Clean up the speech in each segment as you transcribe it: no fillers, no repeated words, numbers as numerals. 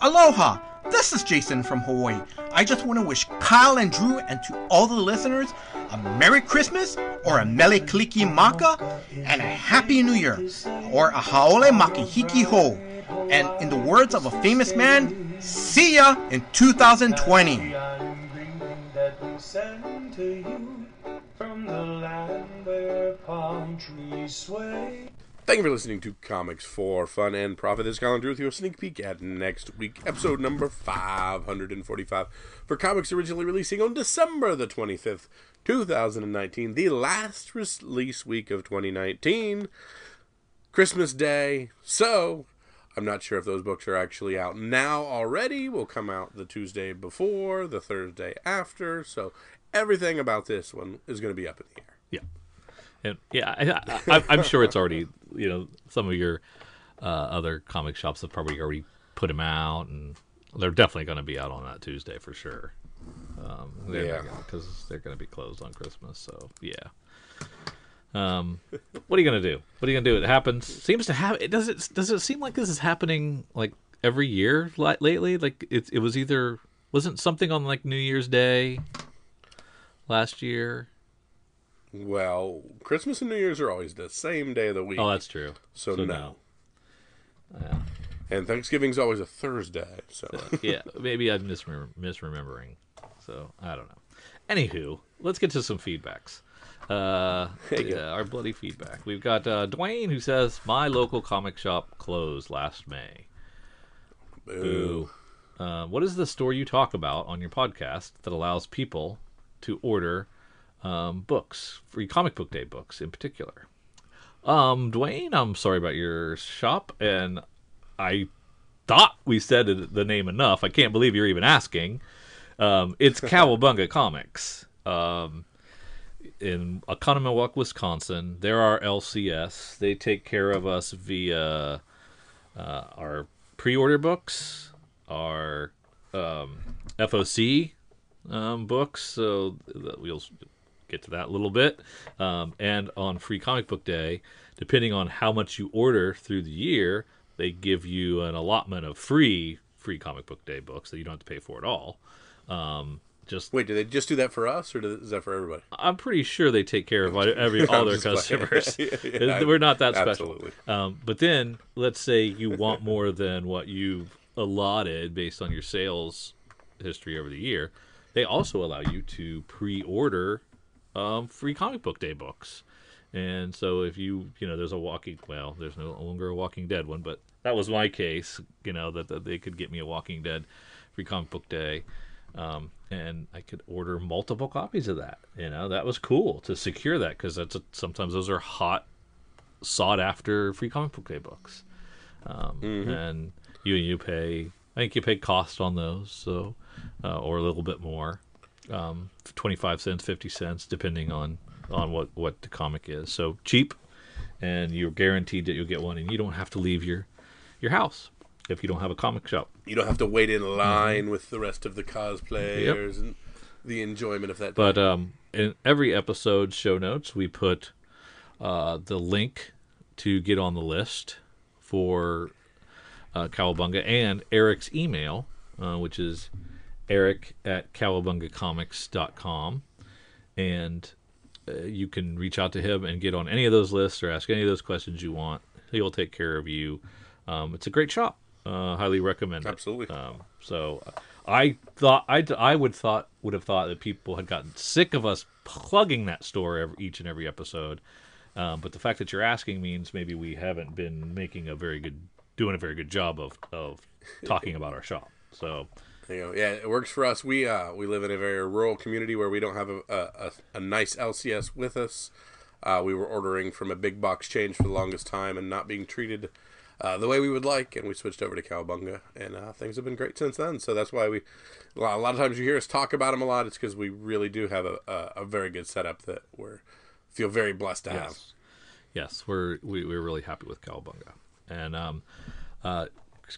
Aloha! This is Jason from Hawaii. I just want to wish Kyle and Drew and to all the listeners a Merry Christmas or a Mele Kaliki Maka and a Happy New Year or a Haole Makihiki Ho. And in the words of a famous man, see ya in 2020. Thank you for listening to Comics for Fun and Profit. This is Kyle and Drew with your sneak peek at next week, episode number 545 for comics originally releasing on December the 25th, 2019, the last release week of 2019, Christmas Day. So, I'm not sure if those books are actually out now already. Will come out the Tuesday before, the Thursday after. So, everything about this one is going to be up in the air. Yeah. And yeah, I'm sure it's already, some of your other comic shops have probably already put them out, and they're definitely going to be out on that Tuesday for sure. Because they're going to be closed on Christmas. So yeah. What are you going to do? What are you going to do? It happens. Seems to have. Does it seem like this is happening like every year lately? Like it was either wasn't something on like New Year's Day last year. Well, Christmas and New Year's are always the same day of the week. Oh, that's true. So no. Yeah. And Thanksgiving's always a Thursday. So yeah, maybe I'm misremembering. So I don't know. Anywho, let's get to some feedbacks. Our bloody feedback. We've got Dwayne who says, "My local comic shop closed last May." Boo. What is the store you talk about on your podcast that allows people to order books, free comic book day books in particular? Dwayne, I'm sorry about your shop, and I thought we said the name enough. I can't believe you're even asking. It's KowaBunga Comics in Oconomowoc, Wisconsin. They're our LCS. They take care of us via our pre-order books, our FOC books, so we'll get to that a little bit, and on Free Comic Book Day, depending on how much you order through the year, they give you an allotment of free Comic Book Day books that you don't have to pay for at all. Wait, do they just do that for us, or is that for everybody? I'm pretty sure they take care of all their customers. We're not that special. But then, let's say you want more than what you've allotted based on your sales history over the year. They also allow you to pre-order Free Comic Book Day books. And so if there's there's no longer a Walking Dead one, but that was my case, that they could get me a Walking Dead Free Comic Book Day. And I could order multiple copies of that. That was cool to secure that, because sometimes those are hot, sought after Free Comic Book Day books. And you pay, I think you pay cost on those, so or a little bit more, 25 cents, 50 cents, depending on what the comic is. So cheap, and you're guaranteed that you'll get one, and you don't have to leave your house if you don't have a comic shop. You don't have to wait in line with the rest of the cosplayers and the enjoyment of that. But in every episode show notes, we put the link to get on the list for KowaBunga and Eric's email, which is eric@kowabungacomics.com. And you can reach out to him and get on any of those lists or ask any of those questions you want. He'll take care of you. It's a great shop. Highly recommend it. Absolutely. So I would have thought that people had gotten sick of us plugging that store each and every episode. But the fact that you're asking means maybe we haven't been doing a very good job of talking about our shop. So it works for us. We live in a very rural community where we don't have a nice LCS with us. We were ordering from a big box chain for the longest time and not being treated the way we would like, and we switched over to KowaBunga, and things have been great since then. So that's why a lot of times you hear us talk about them a lot. It's because we really do have a very good setup that feel very blessed to have. Yes, we're really happy with KowaBunga. And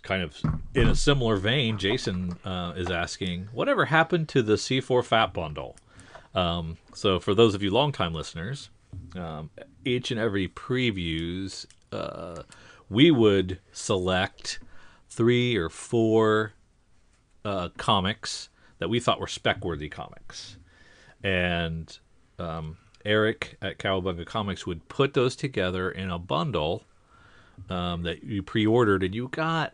kind of in a similar vein, Jason is asking, whatever happened to the C4FaP bundle? So for those of you longtime listeners, each and every previews, we would select 3 or 4 comics that we thought were spec-worthy comics. And Eric at KowaBunga Comics would put those together in a bundle that you pre-ordered, and you got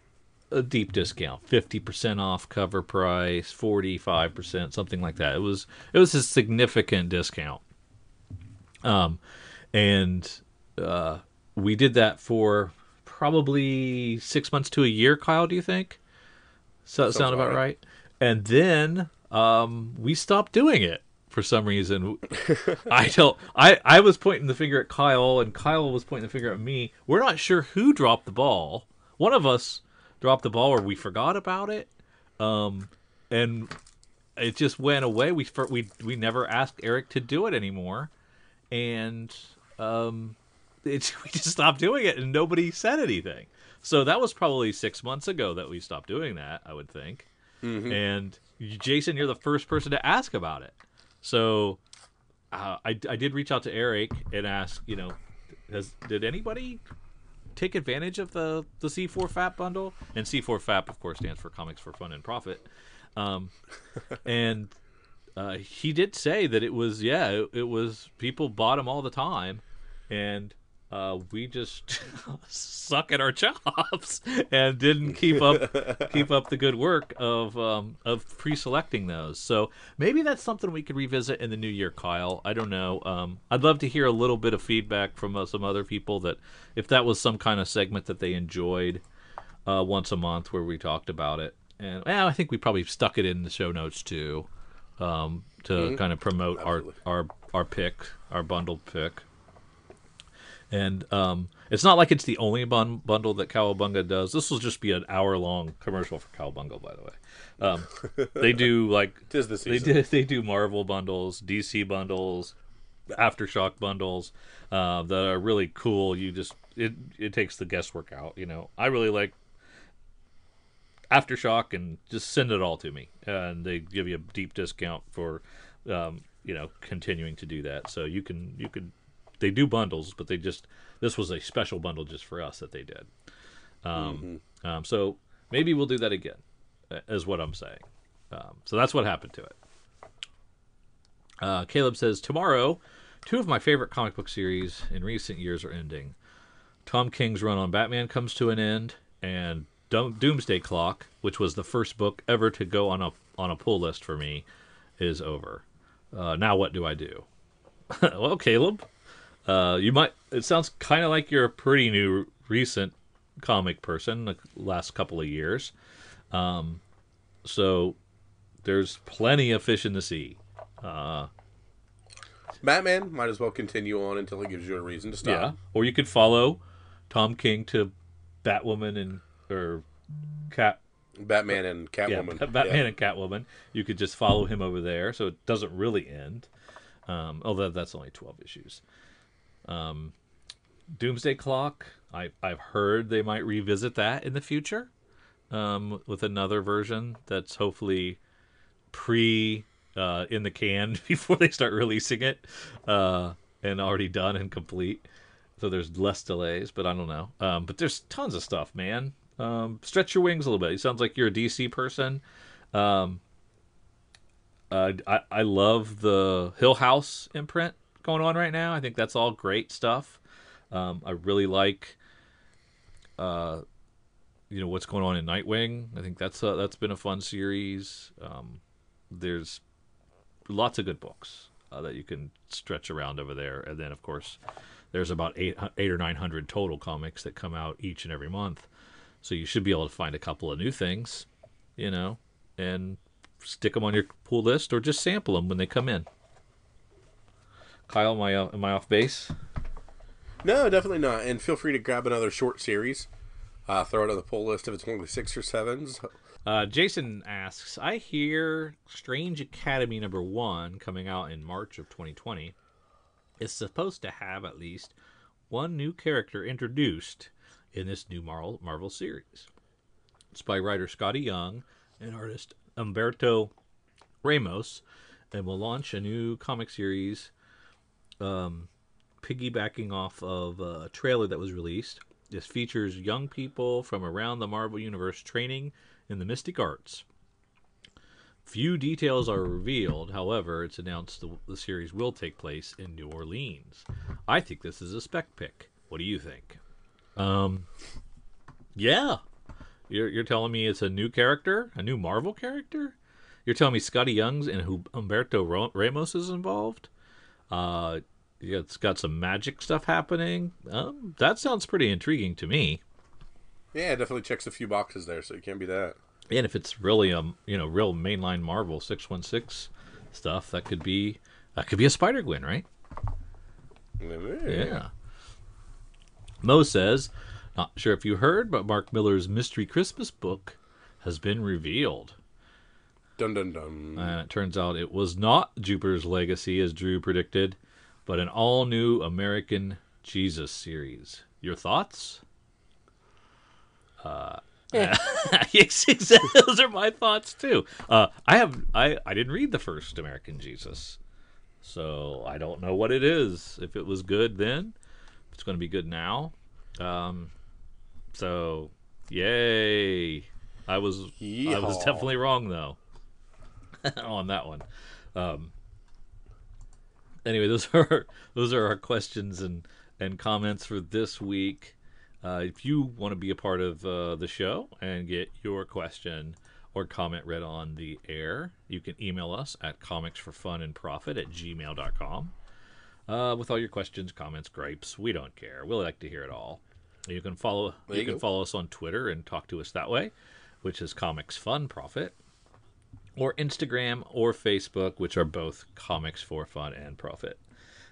a deep discount, 50% off cover price, 45%, something like that. It was a significant discount. And we did that for probably 6 months to a year, Kyle, do you think? Sound about right? And then we stopped doing it for some reason. I was pointing the finger at Kyle, and Kyle was pointing the finger at me. We're not sure who dropped the ball. One of us dropped the ball, or we forgot about it, and it just went away. We never asked Eric to do it anymore, and we just stopped doing it, and nobody said anything. So that was probably 6 months ago that we stopped doing that, I would think. Mm-hmm. And Jason, you're the first person to ask about it. So I did reach out to Eric and ask, did anybody take advantage of the C4FaP bundle? And C4FaP, of course, stands for Comics for Fun and Profit. And he did say that it was people bought them all the time, and we just suck at our jobs and didn't keep up the good work of pre-selecting those. So maybe that's something we could revisit in the new year, Kyle. I don't know. I'd love to hear a little bit of feedback from some other people, that if that was some kind of segment that they enjoyed once a month where we talked about it. And I think we probably stuck it in the show notes too, to kind of promote our pick, our bundled pick. And it's not like it's the only bundle that KowaBunga does. This will just be an hour-long commercial for KowaBunga, by the way. They do Tis the season. They do Marvel bundles, DC bundles, Aftershock bundles that are really cool. It takes the guesswork out. I really like Aftershock, and just send it all to me, and they give you a deep discount for continuing to do that. So you could. They do bundles, but this was a special bundle just for us that they did. So maybe we'll do that again, is what I'm saying. So that's what happened to it. Caleb says, tomorrow, two of my favorite comic book series in recent years are ending. Tom King's run on Batman comes to an end, and Doomsday Clock, which was the first book ever to go on a pull list for me, is over. Now what do I do? Well, Caleb, it sounds kind of like you're a pretty new, recent comic person, the last couple of years. So there's plenty of fish in the sea. Batman might as well continue on until he gives you a reason to stop. Yeah, or you could follow Tom King to Batwoman or Batman and Catwoman. Yeah, Batman and Catwoman. You could just follow him over there, so it doesn't really end. Although that's only 12 issues. Doomsday Clock, I've heard they might revisit that in the future, with another version that's hopefully in the can before they start releasing it, and already done and complete. So there's less delays, but I don't know. But there's tons of stuff, man. Stretch your wings a little bit. It sounds like you're a DC person. I love the Hill House imprint going on right now. I think that's all great stuff. I really like what's going on in Nightwing. I think that's been a fun series. There's lots of good books that you can stretch around over there, and then of course there's about 800 or 900 total comics that come out each and every month, so you should be able to find a couple of new things, and stick them on your pull list, or just sample them when they come in. Kyle, am I off base? No, definitely not. And feel free to grab another short series. Throw it on the pull list if it's only 6 or 7s. Jason asks, I hear Strange Academy #1 coming out in March of 2020 is supposed to have at least one new character introduced in this new Marvel series. It's by writer Scotty Young and artist Humberto Ramos, and will launch a new comic series piggybacking off of a trailer that was released. This features young people from around the Marvel Universe training in the mystic arts. Few details are revealed. However, it's announced the series will take place in New Orleans. I think this is a spec pick. What do you think? Yeah. You're telling me it's a new character? A new Marvel character? You're telling me Scotty Young's and Humberto Ramos is involved? It's got some magic stuff happening. That sounds pretty intriguing to me. Yeah, it definitely checks a few boxes there, so it can't be that. And if it's really real mainline Marvel 616 stuff, that could be a Spider-Gwen, right? Yeah. Mo says, not sure if you heard, but Mark Millar's Mystery Christmas book has been revealed. Dun dun dun. And it turns out it was not Jupiter's Legacy, as Drew predicted, but an all-new American Jesus series. Your thoughts? Yes, those are my thoughts too. I didn't read the first American Jesus, so I don't know what it is. If it was good then, if it's going to be good now. So yay! I was definitely wrong though on that one. Anyway, those are our questions and comments for this week. If you want to be a part of the show and get your question or comment read on the air, you can email us at comicsforfunandprofit@gmail.com with all your questions, comments, gripes. We don't care. We like to hear it all. You can follow us on Twitter and talk to us that way, which is Comics Fun Profit, or Instagram or Facebook, which are both Comics for Fun and Profit.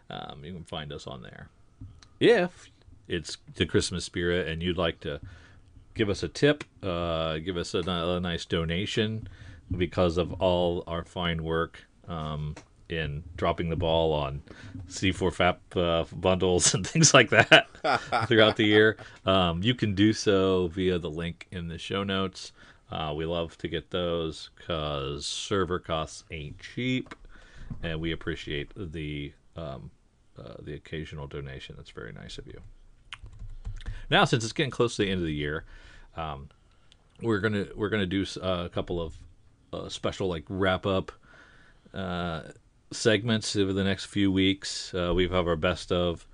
You can find us on there. If it's the Christmas spirit and you'd like to give us a tip, give us a nice donation because of all our fine work in dropping the ball on C4FaP bundles and things like that throughout the year, you can do so via the link in the show notes. We love to get those because server costs ain't cheap, and we appreciate the occasional donation. That's very nice of you. Now, since it's getting close to the end of the year, we're gonna do a couple of special wrap up segments over the next few weeks. We have our best of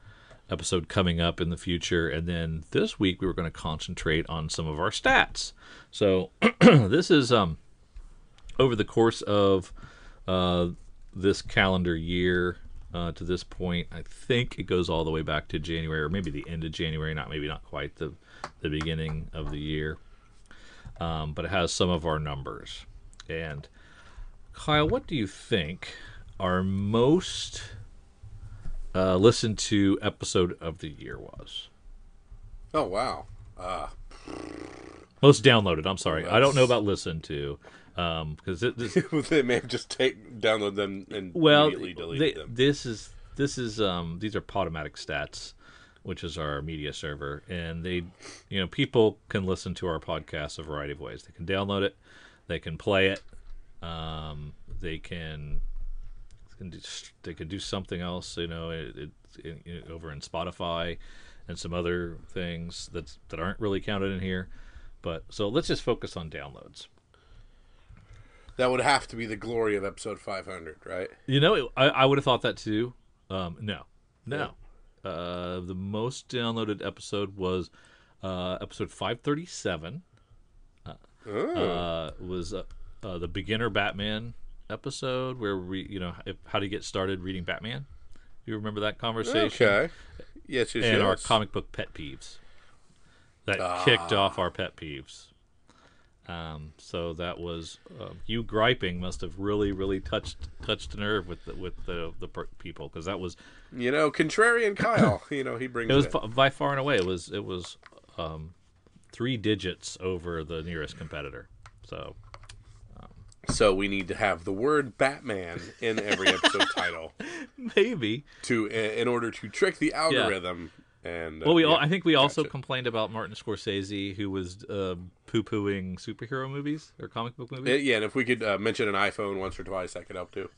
episode coming up in the future, and then this week we were going to concentrate on some of our stats. So this is over the course of this calendar year. To this point, I think it goes all the way back to January, or maybe the end of January, not quite the beginning of the year. But it has some of our numbers. And Kyle, what do you think our most listened to episode of the year was? Oh wow! Most downloaded. I'm sorry, I don't know about listened to. Because they may have just downloaded them and immediately deleted them. These are Podomatic Stats, which is our media server, and people can listen to our podcast a variety of ways. They can download it, they can play it, they can do something else, over in Spotify and some other things that aren't really counted in here. But so let's just focus on downloads. That would have to be the glory of episode 500, right? I would have thought that too. No. The most downloaded episode was episode 537. Was the beginner Batman episode where we, how to get started reading Batman. You remember that conversation? Okay. Yes. And our comic book pet peeves that kicked off our pet peeves. So that was you griping must have really, really touched a nerve with the people, because that was contrarian Kyle. He brings it. Was by far and away it was 3 digits over the nearest competitor. So we need to have the word Batman in every episode title, maybe in order to trick the algorithm. Yeah. And I think we also complained about Martin Scorsese, who was poo-pooing superhero movies or comic book movies. Yeah, and if we could mention an iPhone once or twice, that could help too.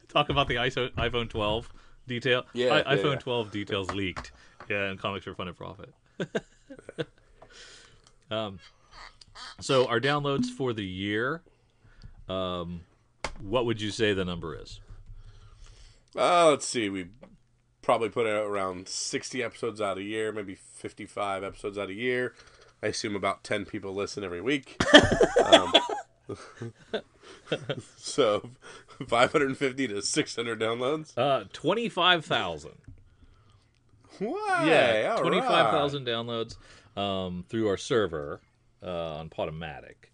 Talk about the iPhone 12 detail. Yeah, iPhone 12 details leaked. Yeah, and Comics for Fun and Profit. So our downloads for the year what would you say the number is? Let's see. We probably put out around 60 episodes out a year, maybe 55 episodes out a year. I assume about 10 people listen every week. So 550 to 600 downloads? 25,000. What? Yeah, 25,000 downloads through our server on Podomatic.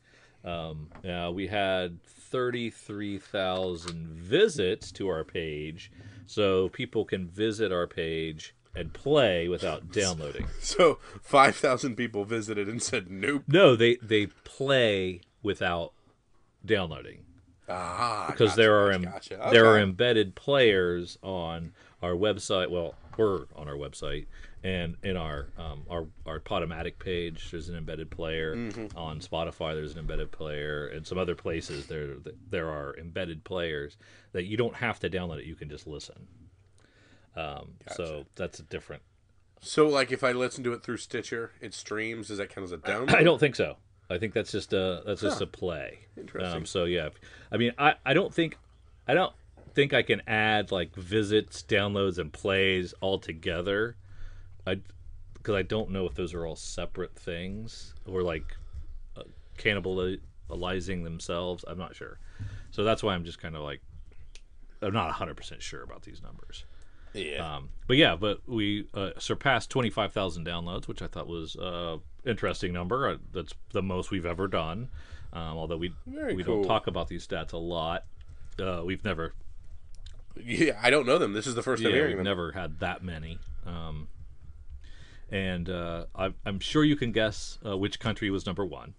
We had 33,000 visits to our page, so people can visit our page and play without downloading. So 5,000 people visited and said nope. No, they play without downloading. Because gotcha, there are gotcha. Okay. there are embedded players on our website. Well, we're on our website, and in our Podomatic page, there's an embedded player. Mm-hmm. On Spotify, there's an embedded player, and some other places there are embedded players that you don't have to download it; you can just listen. Gotcha. So that's a different. So, like, if I listen to it through Stitcher, it streams. Does that count as a download? I don't think so. I think that's just a play. Interesting. So yeah, I mean, I don't think I can add like visits, downloads, and plays all together. Because I don't know if those are all separate things or like cannibalizing themselves. I'm not sure. So that's why I'm just kind of like I'm not 100% sure about these numbers. Yeah. But we surpassed 25,000 downloads, which I thought was interesting number. That's the most we've ever done. Although we don't talk about these stats a lot. We've never. Yeah, I don't know them. This is the first time hearing we've them. never had that many. I'm sure you can guess which country was number one.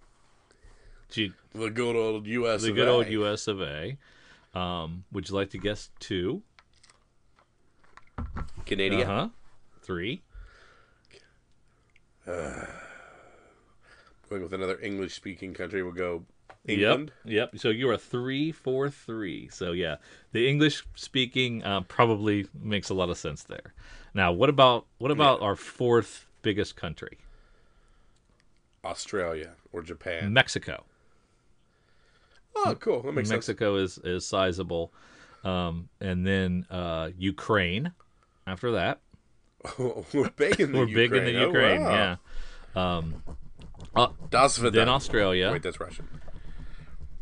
The good old U.S. The good old U.S. of A. Would you like to guess two? Canada. 3. Going with another English-speaking country, we'll go England. Yep. So you are 3 for 3. So yeah, the English-speaking probably makes a lot of sense there. Now, what about our fourth biggest country? Australia or Japan. Mexico. Oh, cool. That makes sense. Mexico is sizable, and then Ukraine. After that, we're big in the Ukraine. Big in the Ukraine. Wow. Yeah. Das Vidal. Then Australia. Wait, that's Russian.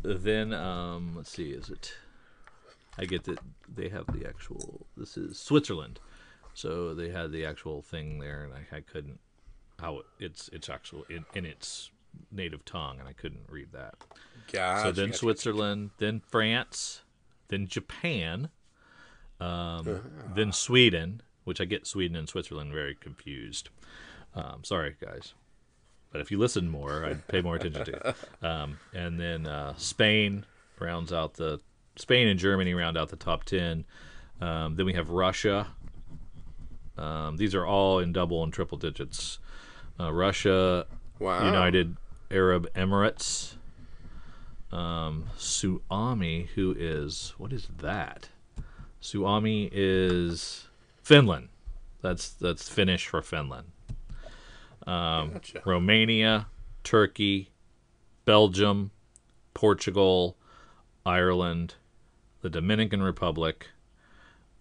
Then let's see, is it? I get that they have the actual. This is Switzerland, so they had the actual thing there, and I couldn't. How it's actual in its native tongue, and I couldn't read that. Gotcha, So then Switzerland, then France, then Japan. Then Sweden, which I get Sweden and Switzerland very confused. Sorry, guys. But if you listen more, I'd pay more attention to it. And then Spain and Germany round out the top 10. Then we have Russia. These are all in double and triple digits. Russia, wow. United Arab Emirates. Suomi, what is that? Suomi is Finland. That's Finnish for Finland. Gotcha. Romania, Turkey, Belgium, Portugal, Ireland, the Dominican Republic,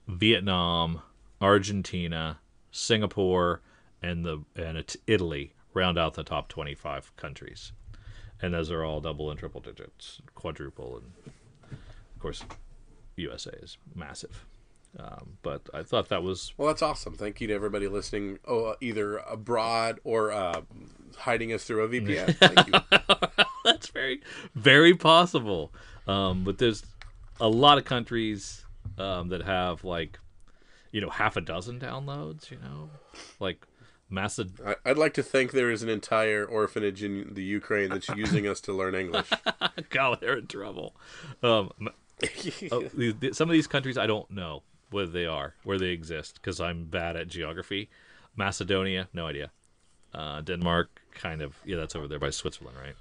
Vietnam, Argentina, Singapore, and Italy round out the top 25 countries. And those are all double and triple digits, quadruple, and of course USA is massive. But I thought that was... Well, that's awesome. Thank you to everybody listening, either abroad or hiding us through a VPN. Thank you. That's very, very possible. But there's a lot of countries that have half a dozen downloads, like Macedonia. I'd like to think there is an entire orphanage in the Ukraine that's using us to learn English. God, they're in trouble. Some of these countries I don't know where they are, where they exist, because I'm bad at geography. Macedonia, no idea. Denmark, kind of. Yeah, that's over there by Switzerland, right?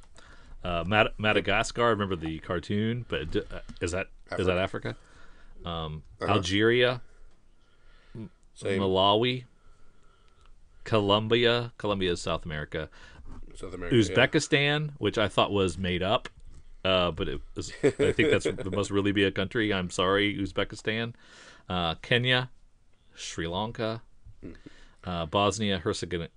Madagascar, I remember the cartoon, but is that Africa? Algeria, Same. Malawi, Colombia is South America. South America, Uzbekistan, which I thought was made up. but I think that must really be a country. I'm sorry, Uzbekistan, Kenya, Sri Lanka, Bosnia Herzegovina,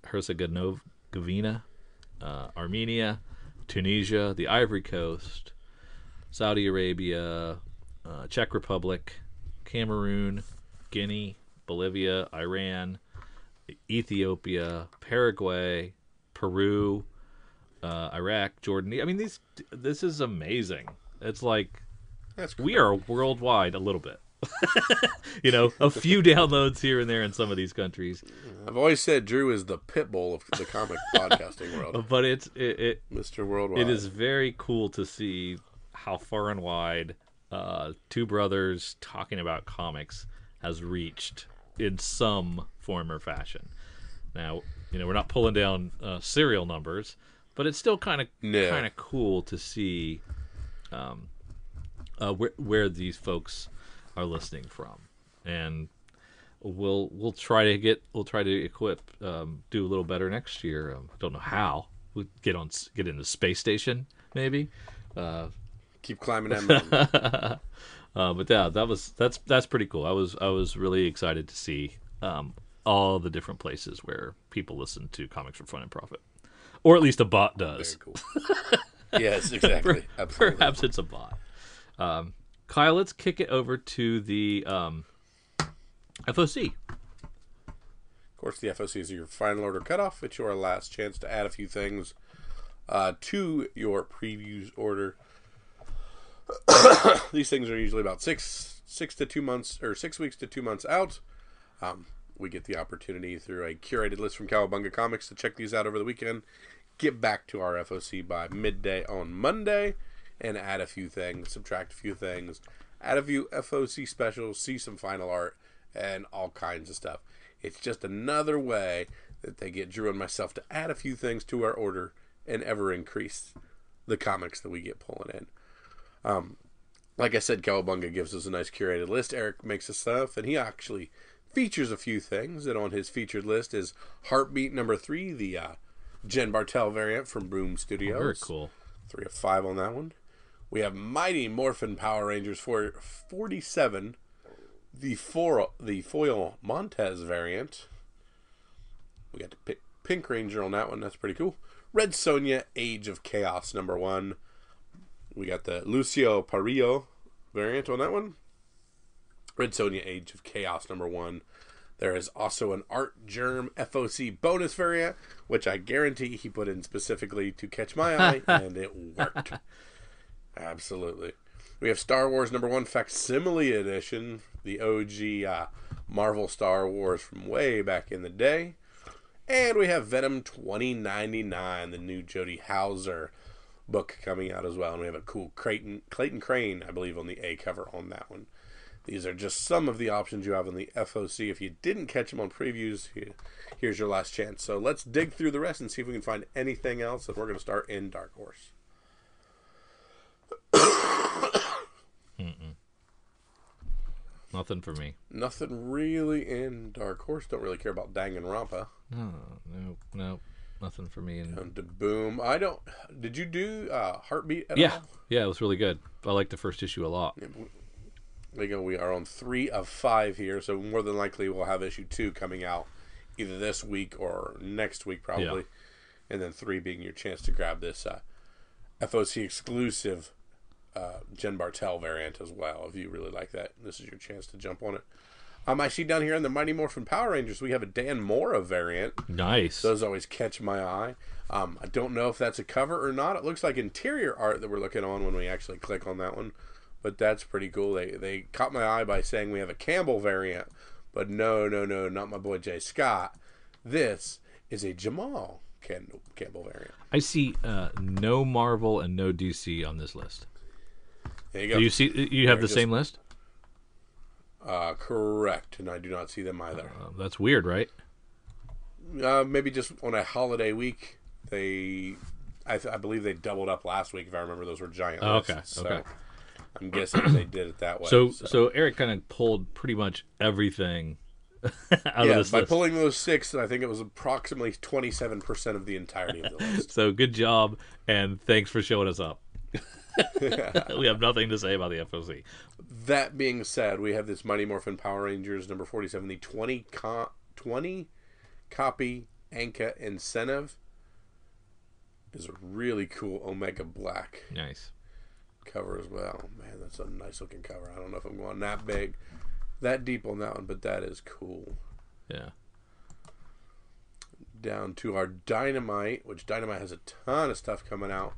Armenia, Tunisia, the Ivory Coast, Saudi Arabia, Czech Republic, Cameroon, Guinea, Bolivia, Iran, Ethiopia, Paraguay, Peru, Iraq, Jordan. I mean, this is amazing. It's like we are worldwide a little bit. A few downloads here and there in some of these countries. I've always said Drew is the pit bull of the comic podcasting world. But it's Mr. Worldwide. It is very cool to see how far and wide two brothers talking about comics has reached in some form or fashion. Now, we're not pulling down serial numbers, but it's still kind of cool to see where these folks are listening from, and we'll try to equip, do a little better next year. I don't know how. We'll get in the space station maybe. Keep climbing that mountain. But yeah, that's pretty cool. I was really excited to see all the different places where people listen to Comics for Fun and Profit, or at least a bot does. Very cool. Yes, exactly. Absolutely. Perhaps it's a bot. Kyle, let's kick it over to the FOC. Of course, the FOC is your final order cutoff. It's your last chance to add a few things to your previews order. These things are usually about 6 to 2 months, or 6 weeks to 2 months out. We get the opportunity through a curated list from KowaBunga Comics to check these out over the weekend, get back to our FOC by midday on Monday, and add a few things, subtract a few things, add a few FOC specials, see some final art, and all kinds of stuff. It's just another way that they get Drew and myself to add a few things to our order and ever increase the comics that we get pulling in. Like I said, KowaBunga gives us a nice curated list. Eric makes us stuff, and he actually features a few things. And on his featured list is Heartbeat number 3, the Jen Bartel variant from Boom Studios. Very cool. 3 of 5 on that one. We have Mighty Morphin Power Rangers for 47, the foil Montez variant. We got the Pink Ranger on that one. That's pretty cool. Red Sonja Age of Chaos number 1. We got the Lucio Parillo variant on that one. Red Sonja Age of Chaos number 1. There is also an Art Germ FOC bonus variant, which I guarantee he put in specifically to catch my eye, and it worked. Absolutely. We have Star Wars number 1 Facsimile Edition, the OG Marvel Star Wars from way back in the day. And we have Venom 2099, the new Jody Hauser book coming out as well. And we have a cool Clayton Crane, I believe, on the A cover on that one. These are just some of the options you have on the FOC. If you didn't catch them on previews, here's your last chance. So let's dig through the rest and see if we can find anything else. And we're going to start in Dark Horse. Nothing for me. Nothing really in Dark Horse. Don't really care about Danganronpa. No, nothing for me. And to Boom. I don't. Did you do Heartbeat at all? Yeah, it was really good. I liked the first issue a lot. Yeah, we are on 3 of 5 here, so more than likely we'll have issue 2 coming out either this week or next week probably, and then 3 being your chance to grab this FOC exclusive Jen Bartel variant as well. If you really like that, this is your chance to jump on it. I see down here in the Mighty Morphin Power Rangers, we have a Dan Mora variant. Nice. Those always catch my eye. I don't know if that's a cover or not. It looks like interior art that we're looking on when we actually click on that one. But that's pretty cool. They caught my eye by saying we have a Campbell variant. But no, not my boy Jay Scott. This is a Jamal Campbell variant. I see no Marvel and no DC on this list. There you go. Do you see? You have the same list? Correct, and I do not see them either. That's weird, right? Maybe just on a holiday week. I believe they doubled up last week. If I remember, those were giant lists. Okay. I'm guessing they did it that way. So Eric kind of pulled pretty much everything out of this by list. pulling those 6, I think it was approximately 27% of the entirety of the list. So good job, and thanks for showing us up. We have nothing to say about the FOC. That being said, we have this Mighty Morphin Power Rangers number 47, the 20 copy Anka incentive. Is a really cool Omega Black. Nice cover as well. Man, that's a nice looking cover. I don't know if I'm going that big, that deep on that one, but that is cool. Yeah. Down to our Dynamite, which Dynamite has a ton of stuff coming out.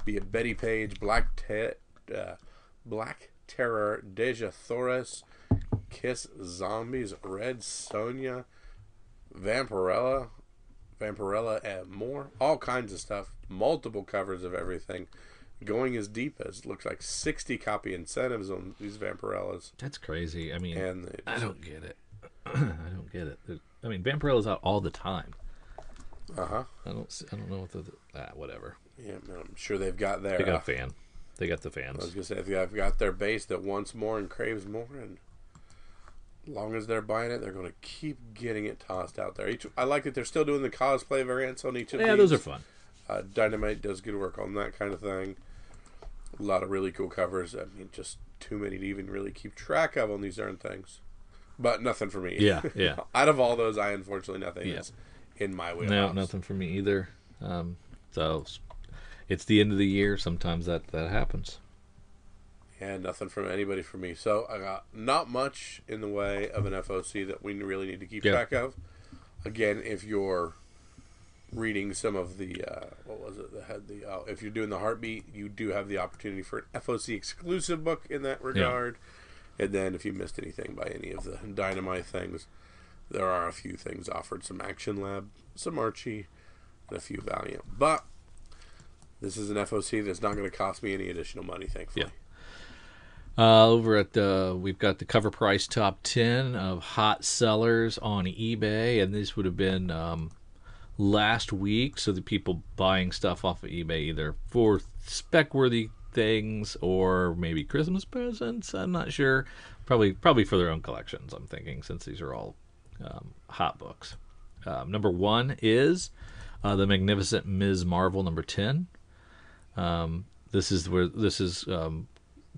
Be it Betty Page, Black Terror, Deja Thoris, Kiss Zombies, Red Sonja, Vampirella, and more. All kinds of stuff. Multiple covers of everything. Going as deep as looks like 60 copy incentives on these Vampirellas. That's crazy. I mean, and I don't get it. I don't get it. I mean, Vampirella's out all the time. I don't know what whatever. Yeah, I'm sure they've got their. They got a fan. They got the fans. I was gonna say they've got their base that wants more and craves more, and as long as they're buying it, they're going to keep getting it tossed out there. I like that they're still doing the cosplay variants on each of these. Yeah, those are fun. Dynamite does good work on that kind of thing. A lot of really cool covers. I mean, just too many to even really keep track of on these darn things. But nothing for me. Yeah. Out of all those, unfortunately nothing is in my wheelhouse. No, nothing for me either. So it's the end of the year. Sometimes that happens. Yeah, nothing from anybody for me. So I got not much in the way of an FOC that we really need to keep track of. Again, if you're reading some of the if you're doing the Heartbeat, you do have the opportunity for an FOC exclusive book in that regard. And then if you missed anything by any of the Dynamite things, there are a few things offered: some Action Lab, some Archie, and a few Valiant. But this is an FOC that's not going to cost me any additional money, thankfully. Over at we've got the cover price top 10 of hot sellers on eBay, and this would have been last week. So the people buying stuff off of eBay either for spec-worthy things or maybe Christmas presents. I'm not sure. Probably for their own collections, I'm thinking, since these are all hot books. Number 1 is the Magnificent Ms. Marvel number 10. This is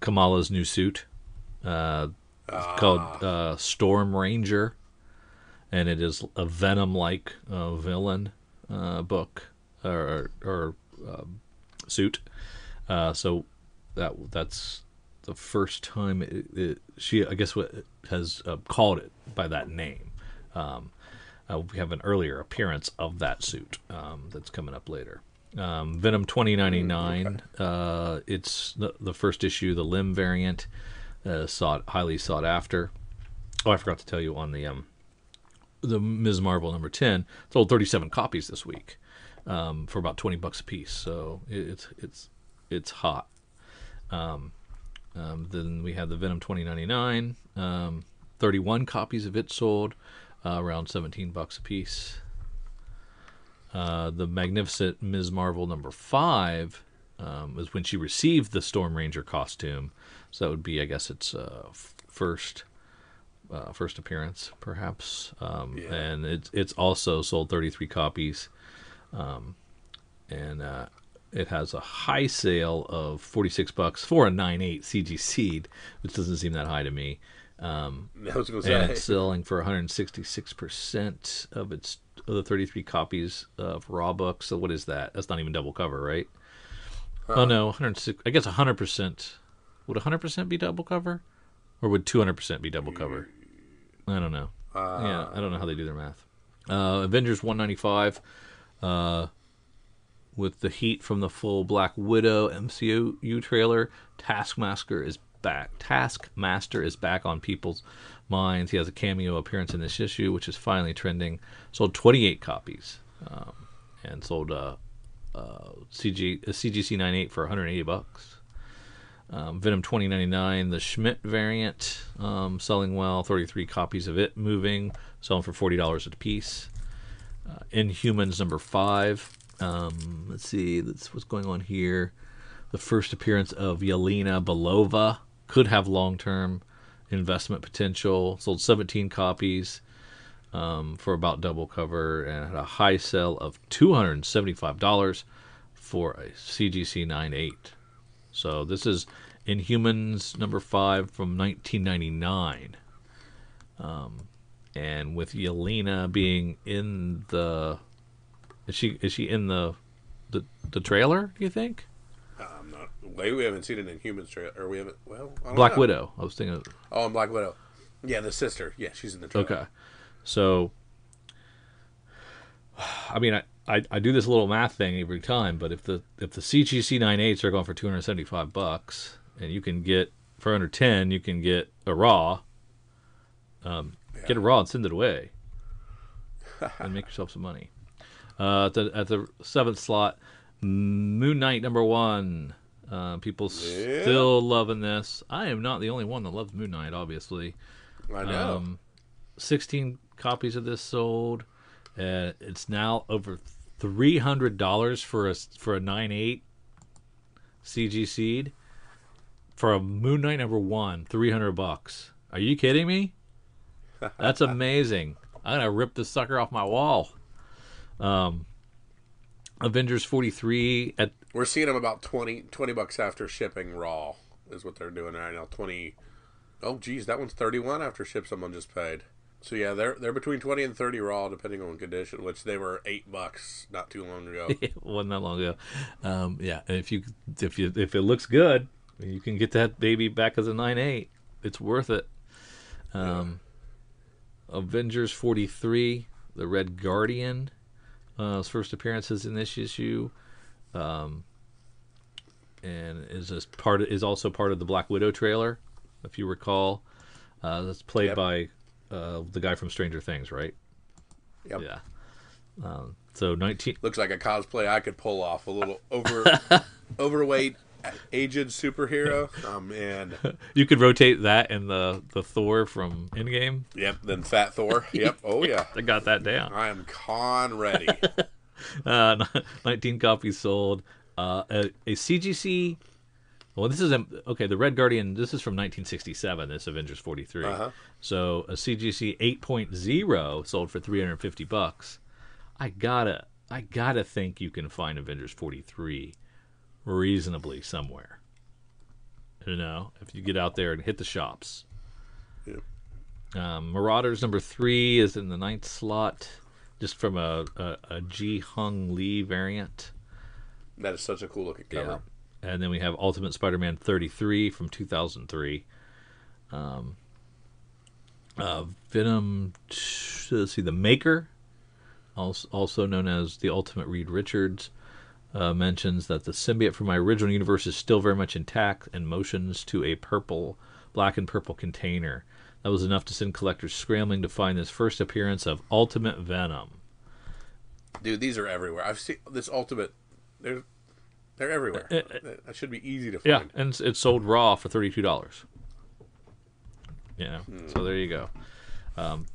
Kamala's new suit. It's called Storm Ranger, and it is a Venom-like villain book or suit. So that's the first time she, I guess, has called it by that name. We have an earlier appearance of that suit that's coming up later. Venom 2099. It's the first issue, the Limb variant, highly sought after. Oh, I forgot to tell you on the Ms. Marvel number 10 sold 37 copies this week for about $20 a piece. So it's hot. Then we have the Venom 2099. 31 copies of it sold, around $17 a piece. The Magnificent Ms. Marvel number 5 is when she received the Storm Ranger costume. So that would be, I guess, its first appearance, perhaps. And it's also sold 33 copies. And it has a high sale of $46 for a 9.8 CG Seed, which doesn't seem that high to me. I was going to say. And it's selling for 166% of the 33 copies of Raw books. So what is that? That's not even double cover, right? Oh no, 106. I guess 100%. Would 100% be double cover, or would 200% be double cover? I don't know. I don't know how they do their math. Avengers 195. With the heat from the full Black Widow MCU trailer, Taskmaster is back on people's minds. He has a cameo appearance in this issue, which is finally trending. Sold 28 copies, and sold a CGC 9.8 for $180. Venom 2099, the Schmidt variant, selling well. 33 copies of it moving, selling for $40 a piece. Inhumans number 5. Let's see, what's going on here. The first appearance of Yelena Belova could have long-term investment potential. Sold 17 copies for about double cover, and had a high sale of $275 for a CGC 9.8. So this is Inhumans number 5 from 1999. And with Yelena being in the... Is she in the trailer, do you think? Not. We haven't seen an Inhumans trailer. Or we haven't... Well, I don't Black know. Widow. I was thinking of... Oh, and Black Widow. Yeah, the sister. Yeah, she's in the trailer. Okay. So... I mean, I do this little math thing every time, but if the CGC 9.8s are going for $275, and you can get for under 10, you can get a raw. Get a raw and send it away, and make yourself some money. At the 7th slot, Moon Knight number 1. People still loving this. I am not the only one that loves Moon Knight, obviously. I know. 16 copies of this sold. It's now over $300 for a 9.8 CG seed for a Moon Knight number 1. $300. Are you kidding me? That's amazing. I'm gonna rip this sucker off my wall. Avengers 43 at... We're seeing them about $20 after shipping raw is what they're doing right now. 20. Oh geez, that one's 31 after ship someone just paid. So yeah, they're between 20 and 30 raw depending on condition, which they were $8 not too long ago. Wasn't that long ago. Yeah, and if it looks good, you can get that baby back as a 9.8. It's worth it. Avengers 43, the Red Guardian, his first appearances in this issue, and is also part of the Black Widow trailer, if you recall. That's played by the guy from Stranger Things, right? Yep. Yeah. So 19 looks like a cosplay I could pull off. A little overweight, aged superhero. Oh man! You could rotate that and the Thor from Endgame. Yep. Then Fat Thor. Yep. Oh yeah. I got that down. I am con ready. 19 copies sold. A CGC. Well, this is the Red Guardian. This is from 1967. This Avengers 43. So a CGC 8.0 sold for $350. I gotta think you can find Avengers 43 reasonably somewhere. You know, if you get out there and hit the shops. Yep. Marauders number 3 is in the 9th slot, just from a Ji Hung Lee variant. That is such a cool looking cover. Yeah. And then we have Ultimate Spider-Man 33 from 2003. Venom, let's see, the Maker, also known as the Ultimate Reed Richards, mentions that the symbiote from my original universe is still very much intact and motions to a black and purple container. That was enough to send collectors scrambling to find this first appearance of Ultimate Venom. Dude, these are everywhere. I've seen this Ultimate. They're everywhere. That should be easy to find. Yeah, and it's sold raw for $32. So there you go.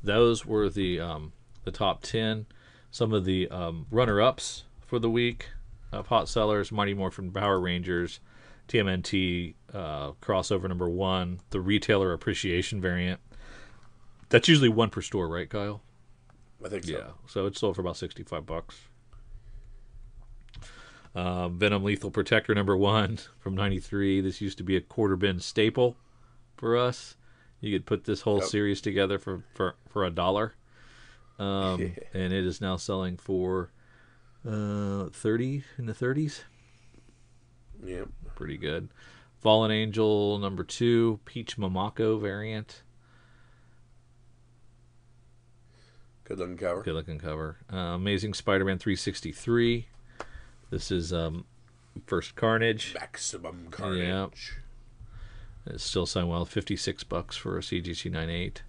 Those were the top 10. Some of the runner-ups for the week of hot sellers: Mighty Morphin Power Rangers, TMNT crossover number 1, the retailer appreciation variant. That's usually one per store, right, Kyle? I think so. Yeah, so it's sold for about $65. Venom Lethal Protector number 1 from 93. This used to be a quarter bin staple for us. You could put this whole series together for $1. And it is now selling for 30 in the 30s. Yep. Pretty good. Fallen Angel number 2, Peach Momoko variant. Good looking cover. Amazing Spider-Man 363. This is First Carnage. Maximum Carnage. Yeah. It's still selling well. $56 for a CGC 9.8.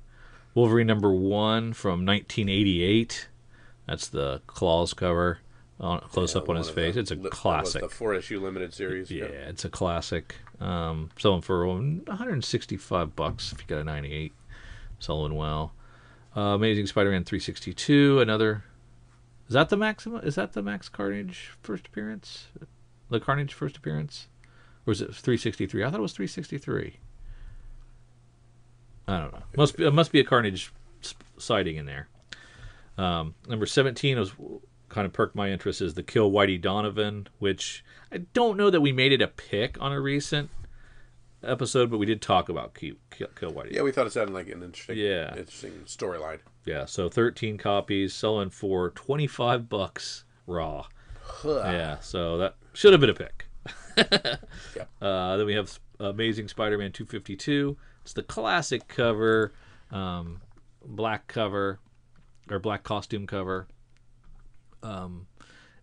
Wolverine number 1 from 1988. That's the Claws cover. Close up on his face. It's a classic. The 4-issue limited series. Yeah, it's a classic. Selling for $165 if you got a 98. Selling well. Amazing Spider-Man 362. Another. Is that the maximum? Is that the Max Carnage first appearance? The Carnage first appearance? Or is it 363? I thought it was 363. I don't know. It must be a Carnage sighting in there. Number 17 was kind of perked my interest is the Kill Whitey Donovan, which I don't know that we made it a pick on a recent episode, but we did talk about Kill Whitey. Yeah, we thought it sounded like an interesting storyline. Yeah, so 13 copies, selling for $25 raw. Yeah, so that should have been a pick. Yep. Then we have Amazing Spider-Man 252. It's the classic cover, black cover, or black costume cover,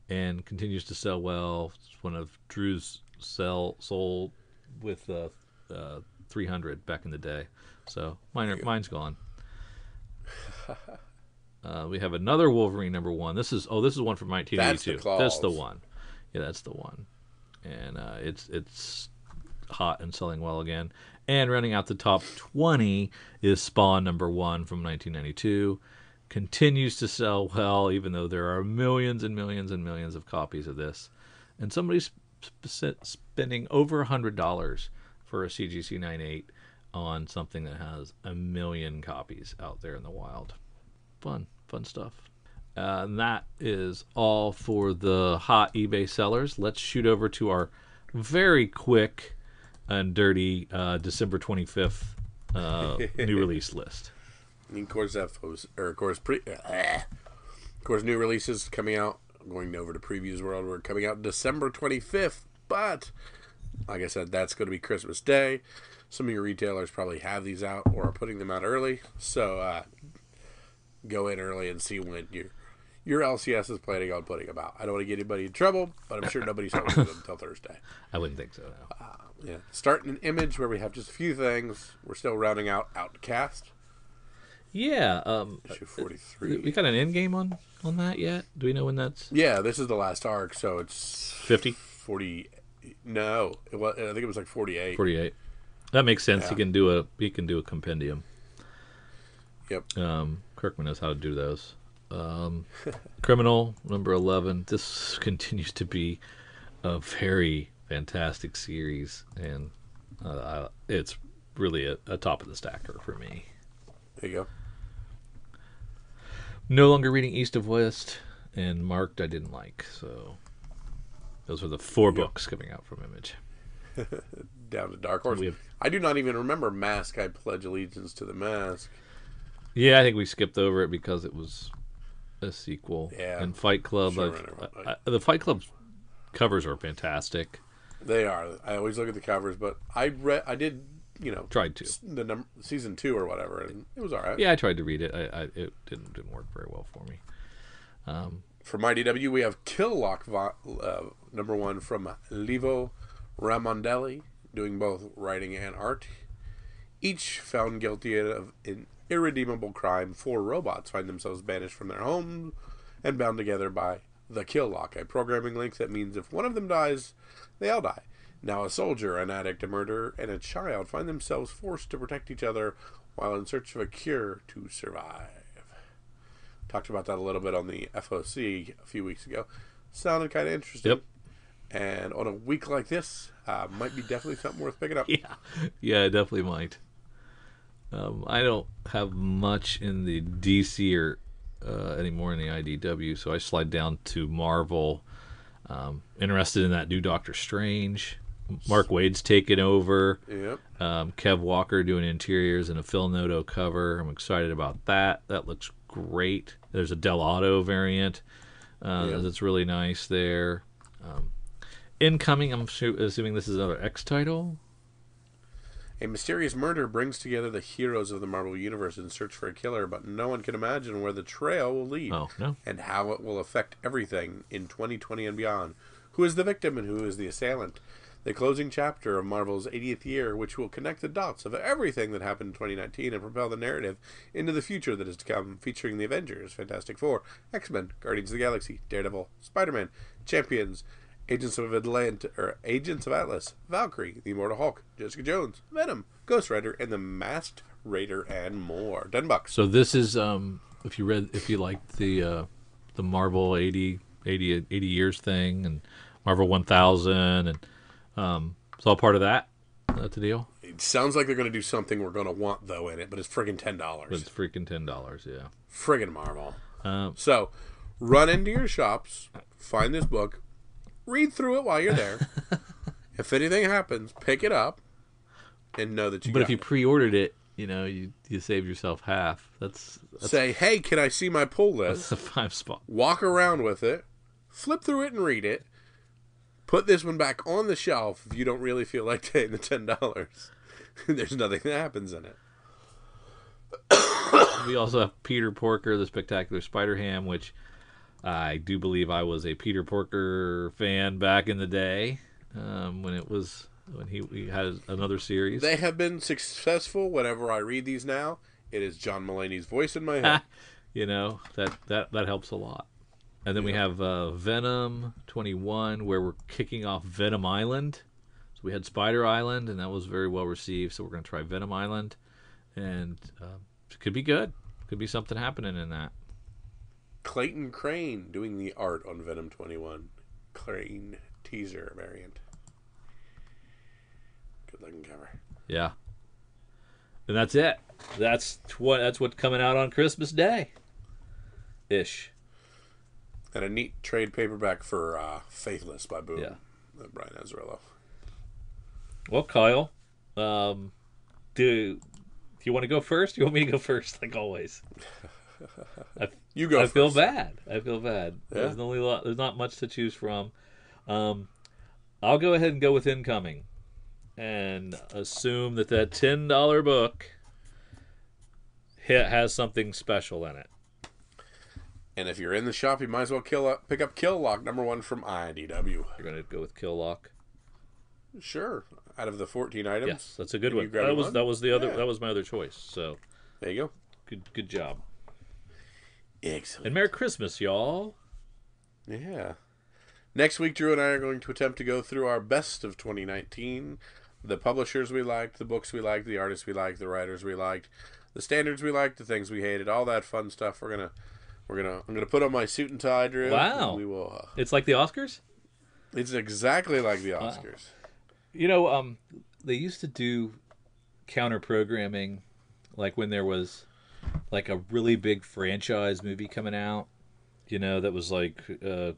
and continues to sell well. It's one of Drew's sold with 300 back in the day. So mine's gone. We have another Wolverine #1. This is one from 1982. That's the one. Yeah, that's the one. And it's hot and selling well again. And running out the top 20 is Spawn #1 from 1992. Continues to sell well, even though there are millions and millions and millions of copies of this. And somebody's spending over $100 for a CGC 98 on something that has 1 million copies out there in the wild. Fun stuff. And that is all for the hot eBay sellers. Let's shoot over to our very quick and dirty December 25th new release list. And of course, new releases coming out. I'm going over to Previews World. We're coming out December 25th, but like I said, that's going to be Christmas Day. Some of your retailers probably have these out or are putting them out early, so go in early and see when your LCS is planning on putting them out. I don't want to get anybody in trouble, but I'm sure nobody's selling them until Thursday. I wouldn't think so, no. Yeah. Starting an Image where we have just a few things. We're still rounding out Outcast. Yeah. Issue 43. We got an end game on that yet? Do we know when that's? Yeah, this is the last arc, so it's 50? 40. No, I think it was like 48. 48. That makes sense. Yeah. He can do a compendium. Yep. Kirkman knows how to do those. Criminal #11. This continues to be a very fantastic series, and it's really a top of the stacker for me. There you go. No longer reading East of West, and Marked I didn't like, so those are the 4 books coming out from Image. Down to Dark Horse. I do not even remember Mask. I pledge allegiance to the Mask. Yeah, I think we skipped over it because it was a sequel. Yeah. And Fight Club, the Fight Club covers are fantastic. They are. I always look at the covers, but I did, tried to season 2 or whatever, and it was all right. Yeah, I tried to read it. It didn't work very well for me. For IDW, we have Kill Lock #1 from Livo Ramondelli, doing both writing and art. Each found guilty of an irredeemable crime, 4 robots find themselves banished from their homes and bound together by the Kill Lock, a programming link that means if one of them dies, they all die. Now a soldier, an addict, a murderer, and a child find themselves forced to protect each other while in search of a cure to survive. Talked about that a little bit on the FOC a few weeks ago. Sounded kind of interesting. Yep. And on a week like this, might be definitely something worth picking up. Yeah, it definitely might. I don't have much in the DC or anymore in the IDW, so I slide down to Marvel. Interested in that new Doctor Strange. Mark Waid's taken over. Yep. Kev Walker doing interiors and a Phil Noto cover. I'm excited about that. That looks great. There's a Del Auto variant that's really nice there. Incoming, I'm assuming this is another X title. A mysterious murder brings together the heroes of the Marvel Universe in search for a killer, but no one can imagine where the trail will lead and how it will affect everything in 2020 and beyond. Who is the victim and who is the assailant? The closing chapter of Marvel's 80th year, which will connect the dots of everything that happened in 2019 and propel the narrative into the future that is to come, featuring the Avengers, Fantastic Four, X-Men, Guardians of the Galaxy, Daredevil, Spider-Man, Champions, Agents of Atlas, Valkyrie, the Immortal Hulk, Jessica Jones, Venom, Ghost Rider, and the Masked Raider, and more. $10. So this is if you liked the Marvel 80 years thing and Marvel 1000 and it's all part of that. That's the deal. It sounds like they're going to do something we're going to want though in it, but it's friggin' $10. It's freaking $10, yeah. Friggin' Marvel. So run into your shops, find this book, read through it while you're there. If anything happens, pick it up, and know that you. But if you pre-ordered it, you saved yourself half. That's say, hey, can I see my pull list? That's a 5 spot. Walk around with it, flip through it and read it. Put this one back on the shelf if you don't really feel like paying the $10. There's nothing that happens in it. We also have Peter Porker, the Spectacular Spider-Ham, which I do believe I was a Peter Porker fan back in the day when he had another series. They have been successful. Whenever I read these now, it is John Mulaney's voice in my head. That helps a lot. And then we have Venom 21, where we're kicking off Venom Island. So we had Spider Island, and that was very well received. So we're going to try Venom Island, and it could be good. Could be something happening in that. Clayton Crane doing the art on Venom 21. Crane teaser variant. Good looking cover. Yeah. And that's it. That's what's coming out on Christmas Day. Ish. And a neat trade paperback for Faithless by Boom. Yeah. Brian Azzarello. Well, Kyle, do you want to go first? You want me to go first, like always? You go first. I feel bad. Yeah? There's not much to choose from. I'll go ahead and go with Incoming and assume that $10 book has something special in it. And if you're in the shop, you might as well pick up Kill Lock, #1 from IDW. You're going to go with Kill Lock? Sure. Out of the 14 items. Yes, that's a good one. That was my other choice. So there you go. Good job. Excellent. And Merry Christmas, y'all. Yeah. Next week, Drew and I are going to attempt to go through our best of 2019. The publishers we liked, the books we liked, the artists we liked, the writers we liked, the standards we liked, the things we hated, all that fun stuff. I'm gonna put on my suit and tie, Drew. Wow. We will. It's like the Oscars? It's exactly like the Oscars. Wow. They used to do counter programming, like when there was like a really big franchise movie coming out. That was like a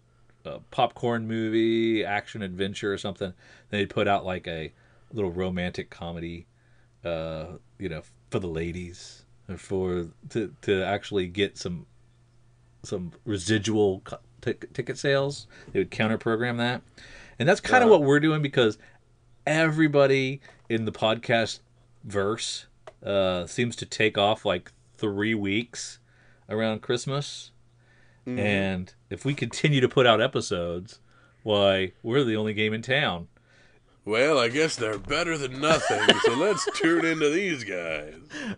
popcorn movie, action adventure or something. They'd put out like a little romantic comedy, for the ladies, to actually get some residual ticket sales. They would counter program that, and that's kind of what we're doing, because everybody in the podcast verse seems to take off like 3 weeks around Christmas. Mm-hmm. And if we continue to put out episodes, why, we're the only game in town. Well, I guess they're better than nothing, so let's tune into these guys.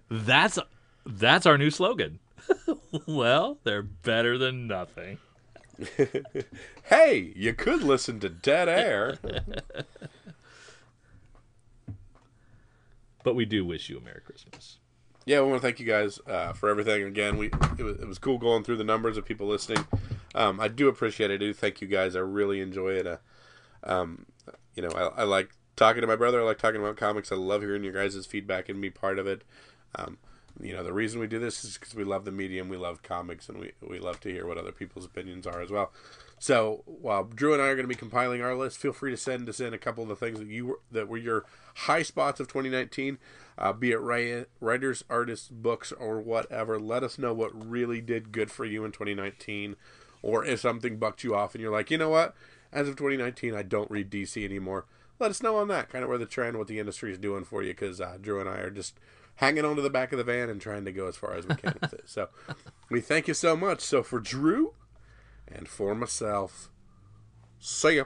That's our new slogan. Well, they're better than nothing. Hey, you could listen to Dead Air. But we do wish you a Merry Christmas. Yeah, we want to thank you guys for everything. Again, it was cool going through the numbers of people listening. I do appreciate it. I do thank you guys. I really enjoy it. I like talking to my brother. I like talking about comics. I love hearing your guys' feedback and be part of it. The reason we do this is because we love the medium, we love comics, and we love to hear what other people's opinions are as well. So while Drew and I are going to be compiling our list, feel free to send us in a couple of the things that were your high spots of 2019, be it writers, artists, books, or whatever. Let us know what really did good for you in 2019, or if something bucked you off and you're like, you know what, as of 2019, I don't read DC anymore. Let us know on that, kind of where the trend, what the industry is doing for you, because Drew and I are just hanging onto the back of the van and trying to go as far as we can with it. So we thank you so much. So for Drew and for myself, see ya.